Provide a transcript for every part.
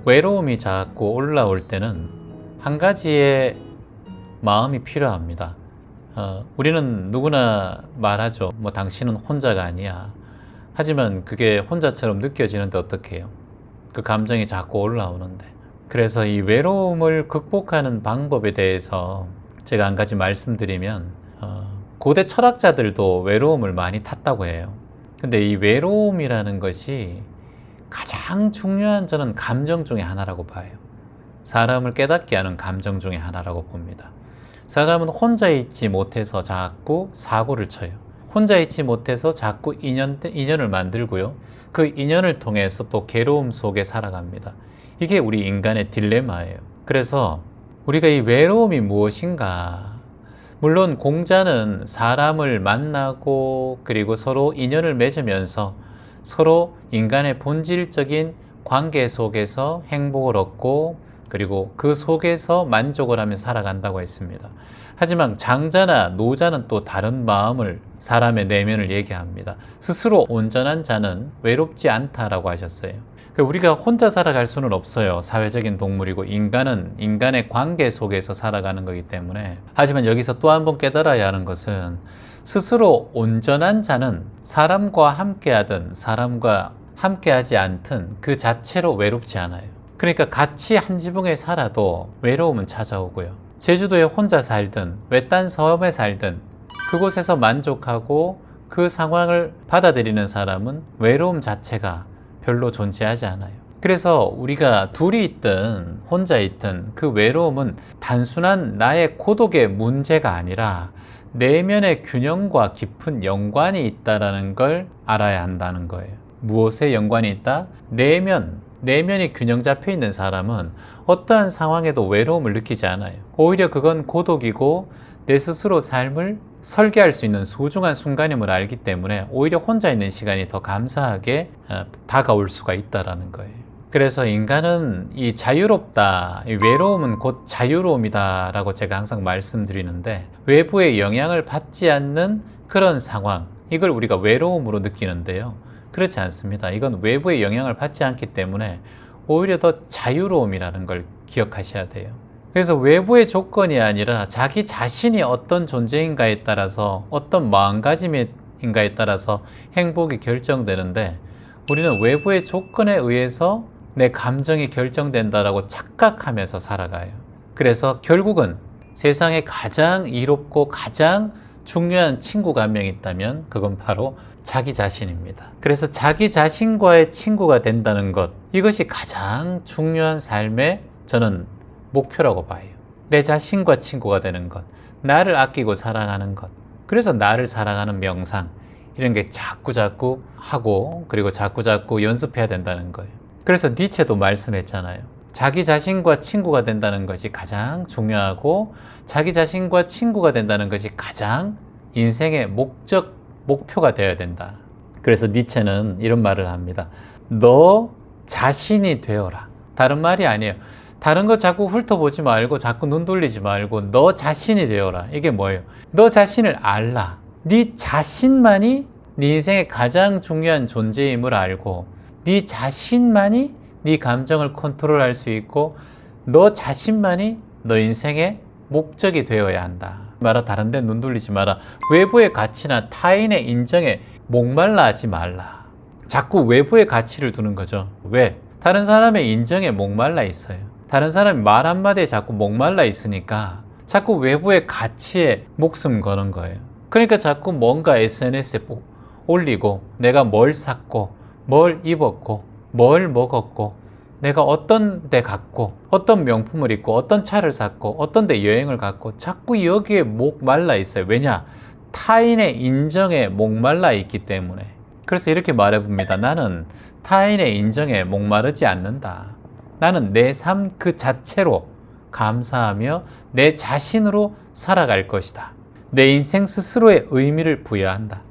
외로움이 자꾸 올라올 때는 한 가지의 마음이 필요합니다. 우리는 누구나 말하죠. 뭐 당신은 혼자가 아니야. 하지만 그게 혼자처럼 느껴지는데 어떡해요? 그 감정이 자꾸 올라오는데. 그래서 이 외로움을 극복하는 방법에 대해서 제가 한 가지 말씀드리면, 고대 철학자들도 외로움을 많이 탔다고 해요. 근데 이 외로움이라는 것이 가장 중요한 저는 감정 중에 하나라고 봐요. 사람을 깨닫게 하는 감정 중에 하나라고 봅니다. 사람은 혼자 있지 못해서 자꾸 사고를 쳐요. 혼자 있지 못해서 자꾸 인연을 만들고요. 그 인연을 통해서 또 괴로움 속에 살아갑니다. 이게 우리 인간의 딜레마예요. 그래서 우리가 이 외로움이 무엇인가? 물론 공자는 사람을 만나고 그리고 서로 인연을 맺으면서 서로 인간의 본질적인 관계 속에서 행복을 얻고 그리고 그 속에서 만족을 하며 살아간다고 했습니다. 하지만 장자나 노자는 또 다른 마음을, 사람의 내면을 얘기합니다. 스스로 온전한 자는 외롭지 않다라고 하셨어요. 우리가 혼자 살아갈 수는 없어요. 사회적인 동물이고 인간은 인간의 관계 속에서 살아가는 거기 때문에. 하지만 여기서 또 한 번 깨달아야 하는 것은 스스로 온전한 자는 사람과 함께하든 사람과 함께하지 않든 그 자체로 외롭지 않아요. 그러니까 같이 한 지붕에 살아도 외로움은 찾아오고요. 제주도에 혼자 살든 외딴 섬에 살든 그곳에서 만족하고 그 상황을 받아들이는 사람은 외로움 자체가 별로 존재하지 않아요. 그래서 우리가 둘이 있든 혼자 있든 그 외로움은 단순한 나의 고독의 문제가 아니라 내면의 균형과 깊은 연관이 있다는 걸 알아야 한다는 거예요. 무엇에 연관이 있다? 내면이 균형 잡혀 있는 사람은 어떠한 상황에도 외로움을 느끼지 않아요. 오히려 그건 고독이고 내 스스로 삶을 설계할 수 있는 소중한 순간임을 알기 때문에 오히려 혼자 있는 시간이 더 감사하게 다가올 수가 있다는 거예요. 그래서 인간은 이 자유롭다, 이 외로움은 곧 자유로움이다 라고 제가 항상 말씀드리는데, 외부의 영향을 받지 않는 그런 상황, 이걸 우리가 외로움으로 느끼는데요. 그렇지 않습니다. 이건 외부의 영향을 받지 않기 때문에 오히려 더 자유로움이라는 걸 기억하셔야 돼요. 그래서 외부의 조건이 아니라 자기 자신이 어떤 존재인가에 따라서, 어떤 마음가짐인가에 따라서 행복이 결정되는데, 우리는 외부의 조건에 의해서 내 감정이 결정된다라고 착각하면서 살아가요. 그래서 결국은 세상에 가장 이롭고 가장 중요한 친구가 한 명 있다면 그건 바로 자기 자신입니다. 그래서 자기 자신과의 친구가 된다는 것, 이것이 가장 중요한 삶의 저는 목표라고 봐요. 내 자신과 친구가 되는 것, 나를 아끼고 사랑하는 것. 그래서 나를 사랑하는 명상, 이런 게 자꾸 하고 그리고 자꾸 연습해야 된다는 거예요. 그래서 니체도 말씀했잖아요. 자기 자신과 친구가 된다는 것이 가장 중요하고 자기 자신과 친구가 된다는 것이 가장 인생의 목표가 되어야 된다. 그래서 니체는 이런 말을 합니다. 너 자신이 되어라. 다른 말이 아니에요. 다른 거 자꾸 훑어보지 말고 자꾸 눈 돌리지 말고 너 자신이 되어라. 이게 뭐예요? 너 자신을 알라. 네 자신만이 네 인생의 가장 중요한 존재임을 알고 네 자신만이 네 감정을 컨트롤할 수 있고 너 자신만이 너 인생의 목적이 되어야 한다. 말아, 다른 데 눈 돌리지 마라. 외부의 가치나 타인의 인정에 목말라 하지 말라. 자꾸 외부의 가치를 두는 거죠. 왜? 다른 사람의 인정에 목말라 있어요. 다른 사람이 말 한마디에 자꾸 목말라 있으니까 자꾸 외부의 가치에 목숨 거는 거예요. 그러니까 자꾸 뭔가 SNS에 올리고 내가 뭘 샀고 뭘 입었고 뭘 먹었고 내가 어떤 데 갔고 어떤 명품을 입고 어떤 차를 샀고 어떤 데 여행을 갔고 자꾸 여기에 목말라 있어요. 왜냐? 타인의 인정에 목말라 있기 때문에. 그래서 이렇게 말해봅니다. 나는 타인의 인정에 목마르지 않는다. 나는 내 삶 그 자체로 감사하며 내 자신으로 살아갈 것이다. 내 인생 스스로의 의미를 부여한다.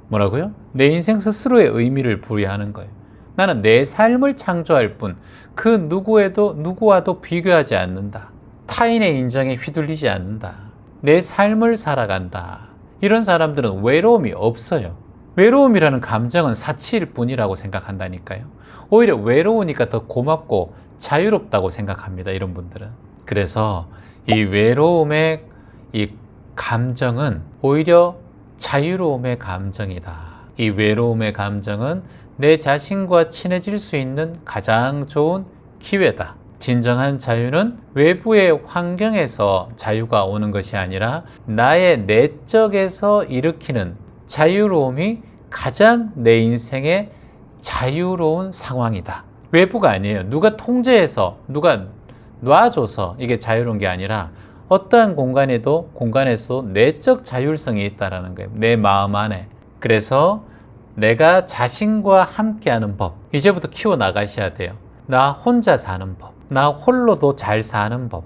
뭐라고요? 내 인생 스스로의 의미를 부여하는 거예요. 나는 내 삶을 창조할 뿐 그 누구와도 비교하지 않는다. 타인의 인정에 휘둘리지 않는다. 내 삶을 살아간다. 이런 사람들은 외로움이 없어요. 외로움이라는 감정은 사치일 뿐이라고 생각한다니까요. 오히려 외로우니까 더 고맙고 자유롭다고 생각합니다. 이런 분들은. 그래서 이 외로움의 이 감정은 오히려 자유로움의 감정이다. 이 외로움의 감정은 내 자신과 친해질 수 있는 가장 좋은 기회다. 진정한 자유는 외부의 환경에서 자유가 오는 것이 아니라 나의 내적에서 일으키는 자유로움이 가장 내 인생의 자유로운 상황이다. 외부가 아니에요. 누가 통제해서, 누가 놔줘서 이게 자유로운 게 아니라 어떠한 공간에서 내적 자율성이 있다는 거예요. 내 마음 안에. 그래서 내가 자신과 함께하는 법, 이제부터 키워나가셔야 돼요. 나 혼자 사는 법, 나 홀로도 잘 사는 법.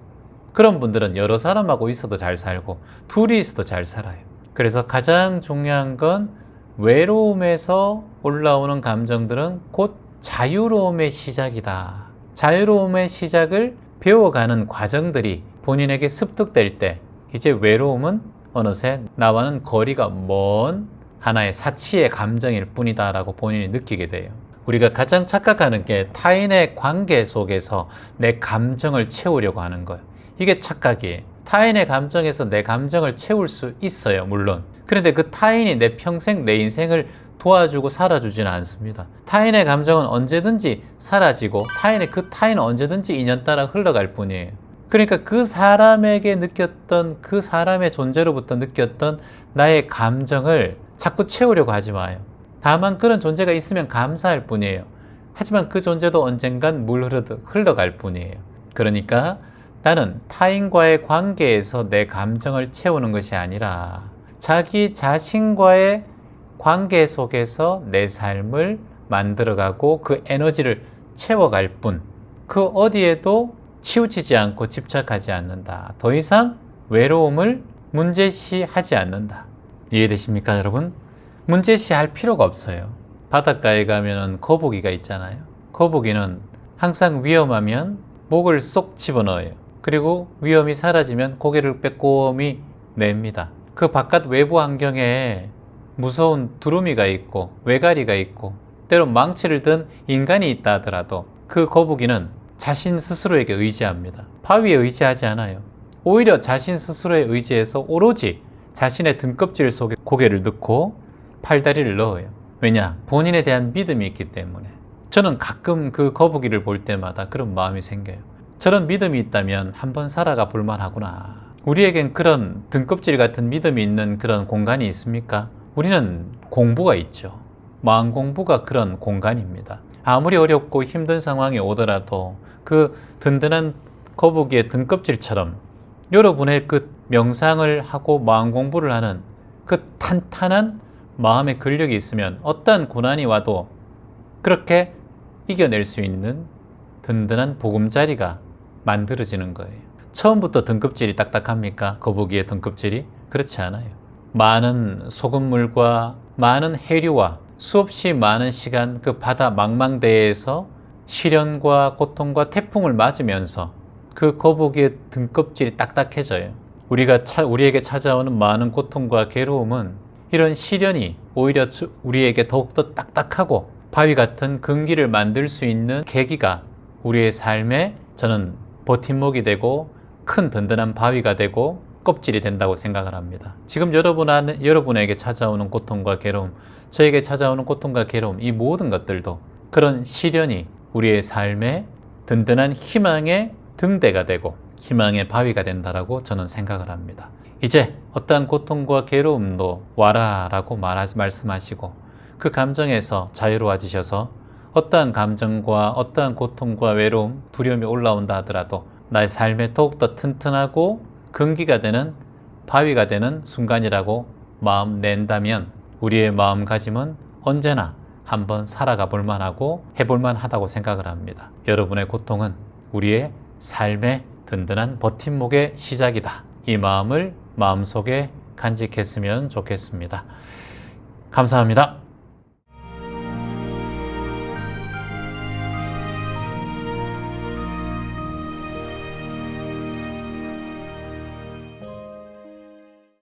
그런 분들은 여러 사람하고 있어도 잘 살고 둘이 있어도 잘 살아요. 그래서 가장 중요한 건 외로움에서 올라오는 감정들은 곧 자유로움의 시작이다. 자유로움의 시작을 배워가는 과정들이 본인에게 습득될 때 이제 외로움은 어느새 나와는 거리가 먼 하나의 사치의 감정일 뿐이다 라고 본인이 느끼게 돼요. 우리가 가장 착각하는 게 타인의 관계 속에서 내 감정을 채우려고 하는 거예요. 이게 착각이에요. 타인의 감정에서 내 감정을 채울 수 있어요, 물론. 그런데 그 타인이 내 평생 내 인생을 도와주고 살아주지는 않습니다. 타인의 감정은 언제든지 사라지고 그 타인은 언제든지 인연 따라 흘러갈 뿐이에요. 그러니까 그 사람에게 느꼈던, 그 사람의 존재로부터 느꼈던 나의 감정을 자꾸 채우려고 하지 마요. 다만 그런 존재가 있으면 감사할 뿐이에요. 하지만 그 존재도 언젠간 물 흘러갈 뿐이에요. 그러니까 나는 타인과의 관계에서 내 감정을 채우는 것이 아니라 자기 자신과의 관계 속에서 내 삶을 만들어가고 그 에너지를 채워갈 뿐, 그 어디에도 치우치지 않고 집착하지 않는다. 더 이상 외로움을 문제시하지 않는다. 이해되십니까, 여러분? 문제시할 필요가 없어요. 바닷가에 가면은 거북이가 있잖아요. 거북이는 항상 위험하면 목을 쏙 집어넣어요. 그리고 위험이 사라지면 고개를 빼꼼히 냅니다. 그 바깥 외부 환경에 무서운 두루미가 있고 외가리가 있고 때론 망치를 든 인간이 있다 하더라도 그 거북이는 자신 스스로에게 의지합니다. 바위에 의지하지 않아요. 오히려 자신 스스로에 의지해서 오로지 자신의 등껍질 속에 고개를 넣고 팔다리를 넣어요. 왜냐? 본인에 대한 믿음이 있기 때문에. 저는 가끔 그 거북이를 볼 때마다 그런 마음이 생겨요. 저런 믿음이 있다면 한번 살아가 볼만 하구나. 우리에겐 그런 등껍질 같은 믿음이 있는 그런 공간이 있습니까? 우리는 공부가 있죠. 마음 공부가 그런 공간입니다. 아무리 어렵고 힘든 상황이 오더라도 그 든든한 거북이의 등껍질처럼 여러분의 그 명상을 하고 마음 공부를 하는 그 탄탄한 마음의 근력이 있으면 어떠한 고난이 와도 그렇게 이겨낼 수 있는 든든한 보금자리가 만들어지는 거예요. 처음부터 등껍질이 딱딱합니까? 거북이의 등껍질이? 그렇지 않아요. 많은 소금물과 많은 해류와 수없이 많은 시간 그 바다 망망대해에서 시련과 고통과 태풍을 맞으면서 그 거북이의 등껍질이 딱딱해져요. 우리에게 찾아오는 많은 고통과 괴로움은 이런 시련이 오히려 우리에게 더욱더 딱딱하고 바위 같은 근기를 만들 수 있는 계기가 우리의 삶에 저는 버팀목이 되고 큰 든든한 바위가 되고 껍질이 된다고 생각을 합니다. 지금 여러분에게 찾아오는 고통과 괴로움, 저에게 찾아오는 고통과 괴로움, 이 모든 것들도 그런 시련이 우리의 삶에 든든한 희망의 등대가 되고 희망의 바위가 된다라고 저는 생각을 합니다. 이제 어떠한 고통과 괴로움도 와라 라고 말씀하시고 그 감정에서 자유로워지셔서 어떠한 감정과 어떠한 고통과 외로움, 두려움이 올라온다 하더라도 나의 삶에 더욱더 튼튼하고 근기가 되는 바위가 되는 순간이라고 마음 낸다면 우리의 마음가짐은 언제나 한번 살아가 볼 만하고 해볼 만하다고 생각을 합니다. 여러분의 고통은 우리의 삶의 든든한 버팀목의 시작이다. 이 마음을 마음속에 간직했으면 좋겠습니다. 감사합니다.